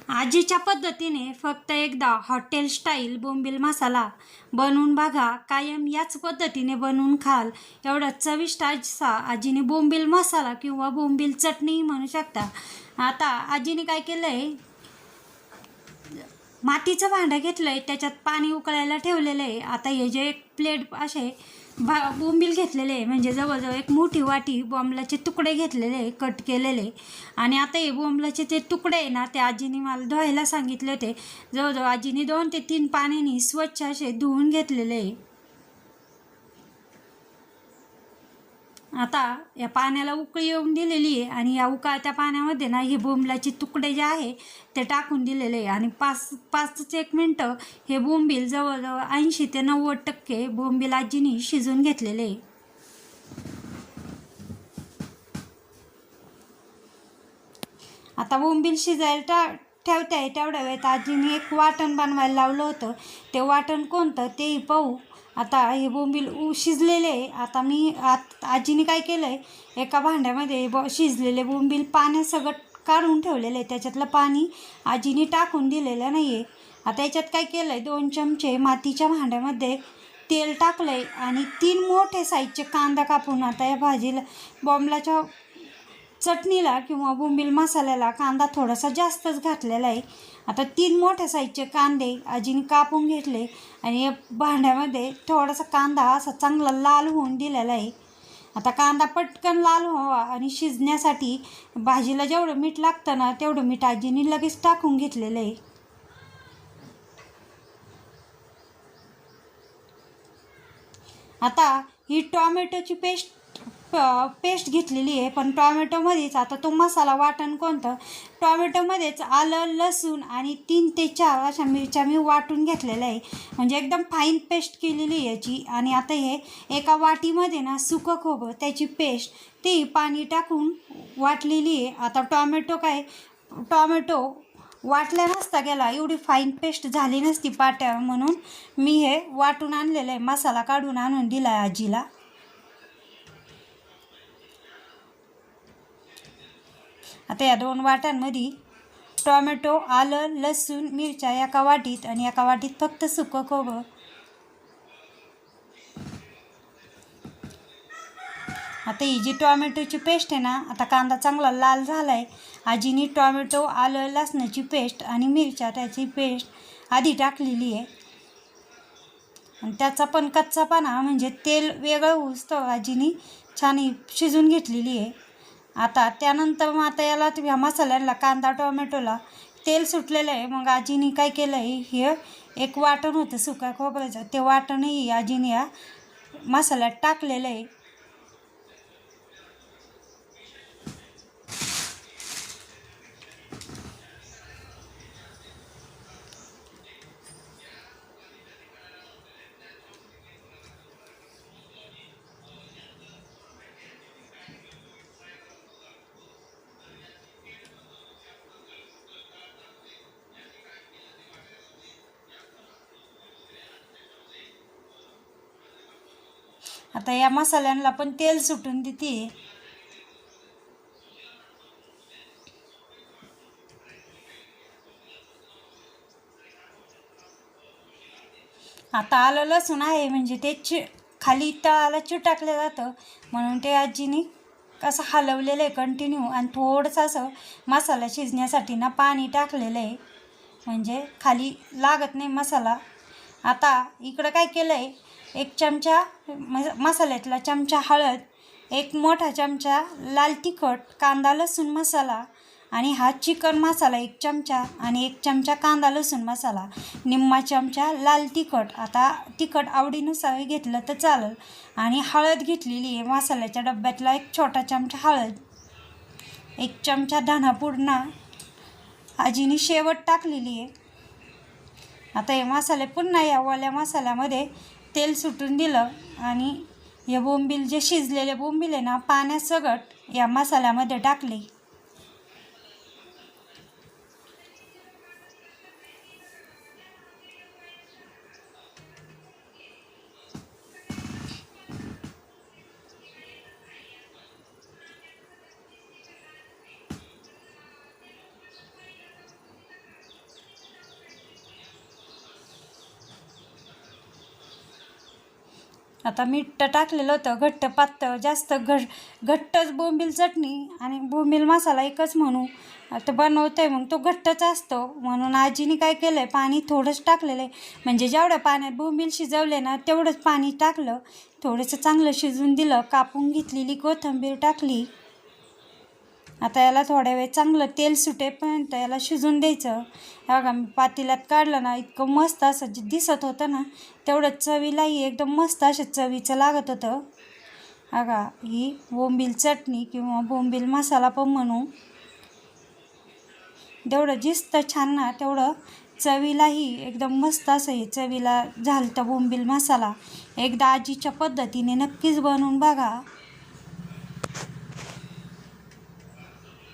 आजीच्या पद्धतीने फक्त एकदा हॉटेल स्टाईल बोंबील मसाला बनवून बघा. कायम याच पद्धतीने बनवून खाल. एवढा चविष्ट असा आजीने बोंबील मसाला किंवा बोंबील चटणी म्हणू शकता. आता आजीने काय केलंय, मातीचं भांडं घेतलंय, त्याच्यात पाणी उकळायला ठेवलेलं आहे. आता हे जे एक प्लेट असे बोंबील घेतलेले आहे, म्हणजे जवळजवळ एक मोठी वाटी बोंबलाचे तुकडे घेतलेले आहे, कट केलेले. आणि आता हे बोंबलाचे ते तुकडे आहे ना, ते आजीने मला धुवायला सांगितले होते. जवळजवळ आजीने 2 ते 3 पाण्याने स्वच्छ असे धुवून घेतलेले आहे. आता या पाण्याला उकळी येऊन दिलेली आहे आणि या उकळत्या पाण्यामध्ये ना हे बोंबलाचे तुकडे जे आहे ते टाकून दिलेले आहे. आणि 5 ते 1 मिनटं हे बोंबील जवळजवळ 80 ते 90% बोंबील आजीने शिजून घेतलेले आहे. आता बोंबील शिजायला ठेवताय तेवढ्या वेळेत आजीने एक वाटण बनवायला लावलं होतं. ते वाटण कोणतं तेही पाहू. आता हे बोंबील शिजलेले आहे. आता आजीने काय केलं आहे, एका भांड्यामध्ये शिजलेले बोंबील पाण्यासकट काढून ठेवलेलं आहे. त्याच्यातलं पाणी आजीने टाकून दिलेलं नाही आहे. आता याच्यात काय केलं आहे, 2 चमचे मातीच्या भांड्यामध्ये तेल टाकलं आहे आणि 3 मोठे साईजचे कांदा कापून, आता या भाजीला बोंबलाच्या चटणीला किंवा बोंबील मसाल्याला कांदा थोडासा जास्तच घातलेला आहे. आता 3 मोठ्या साईजचे कांदे आजीने कापून घेतले आणि या भांड्यामध्ये थोडासा कांदा असा चांगला लाल होऊन दिलेला आहे. आता कांदा पटकन लाल व्हावा आणि शिजण्यासाठी भाजीला जेवढं मीठ लागतं ना, तेवढं मीठ आजीने लगेच टाकून घेतलेलं आहे. आता ही टॉमॅटोची पेस्ट घेतलेली आहे. पण टॉमॅटोमध्येच आता तो मसाला वाटण कोणतं, टॉमॅटोमध्येच आलं, लसूण आणि 3 ते 4 अशा मिरच्या मी वाटून घेतलेल्या आहे. म्हणजे एकदम फाईन पेस्ट केलेली आहे याची. आणि आता हे एका वाटीमध्ये ना सुकं खोबरं, त्याची पेस्ट, ती पाणी टाकून वाटलेली आहे. आता टॉमॅटो वाटल्या नसता गेला, एवढी फाईन पेस्ट झाली नसती पाट्या, म्हणून मी हे वाटून आणलेलं आहे. मसाला काढून आणून दिला आहे आजीला. आता या 2 वाट्यांमध्ये टॉमॅटो, आलं, लसूण, मिरच्या एका वाटीत आणि एका वाटीत फक्त सुकं खोबरं. आता ही जी टॉमॅटोची पेस्ट आहे ना, आता कांदा चांगला लाल झाला आहे. आजीने टॉमॅटो, आलं, लसणाची पेस्ट आणि मिरच्या त्याची पेस्ट आधी टाकलेली आहे. आणि त्याचा पण कच्चापणा म्हणजे तेल वेगळं होऊस्तोवर आजीने छान शिजून घेतलेली आहे. आता त्यानंतर मग आता याला ह्या मसाल्याला, कांदा टोमॅटोला तेल सुटलेलं आहे. मग आजीने काय केलं आहे, हे एक वाटण होतं सुका खोबऱ्याचं, ते वाटणही आजीने या मसाल्यात टाकलेलं आहे. आता या मसाल्यांना पण तेल सुटून देते. आता आलं लसूण आहे म्हणजे ते खाली तळाला चिटाकलं जातं, म्हणून ते आजीने असं हलवलेलं आहे कंटिन्यू. आणि थोडंसं असं मसाला शिजण्यासाठी ना पाणी टाकलेलं आहे, म्हणजे खाली लागत नाही मसाला. आता इकडं काय केलं आहे, 1 चमचा मसाल्यातला चमचा हळद, 1 मोठा चमचा लाल तिखट, कांदा लसूण मसाला आणि हा चिकन मसाला 1 चमचा आणि 1 चमचा कांदा लसूण मसाला, निम्मा चमचा लाल तिखट. आता तिखट आवडीनुसार घेतलं तर चालेल. आणि हळद घेतलेली आहे मसाल्याच्या डब्यातला 1 छोटा चमचा हळद, 1 चमचा धनापूर्ण आजीने शेवट टाकलेली आहे. आता हे मसाले पुन्हा या ओल्या मसाल्यामध्ये तेल सुटून दिलं आणि हे बोंबील, जे शिजलेले बोंबील आहे ना, पाण्यासकट या मसाल्यामध्ये टाकले. आता मीठ टाकलेलं होतं, घट्ट पातळ जास्त घट्टच बोंबील चटणी आणि बोंबील मसाला एकच म्हणू आता बनवते, मग तो घट्टच असतो. म्हणून आजीने काय केलं आहे, पाणी थोडंच टाकलेलं आहे. म्हणजे जेवढ्या पाण्यात बोंबील शिजवले ना तेवढंच पाणी टाकलं, थोडंसं चांगलं शिजवून दिलं. कापून घेतलेली कोथिंबीर टाकली. आता याला थोड्या वेळ चांगलं तेल सुटेपर्यंत याला शिजून द्यायचं. बघा मी पातेल्यात काढलं ना, इतकं मस्त असं जे दिसत होतं ना तेवढं चवीलाही एकदम मस्त असं चवीचं लागत होतं. बघा ही बोंबील चटणी किंवा बोंबील मसाला पण म्हणू. जेवढं दिसतं छान ना तेवढं चवीलाही एकदम मस्त असं हे चवीला झालं तर बोंबील मसाला. एकदा आजीच्या पद्धतीने नक्कीच बनवून बघा.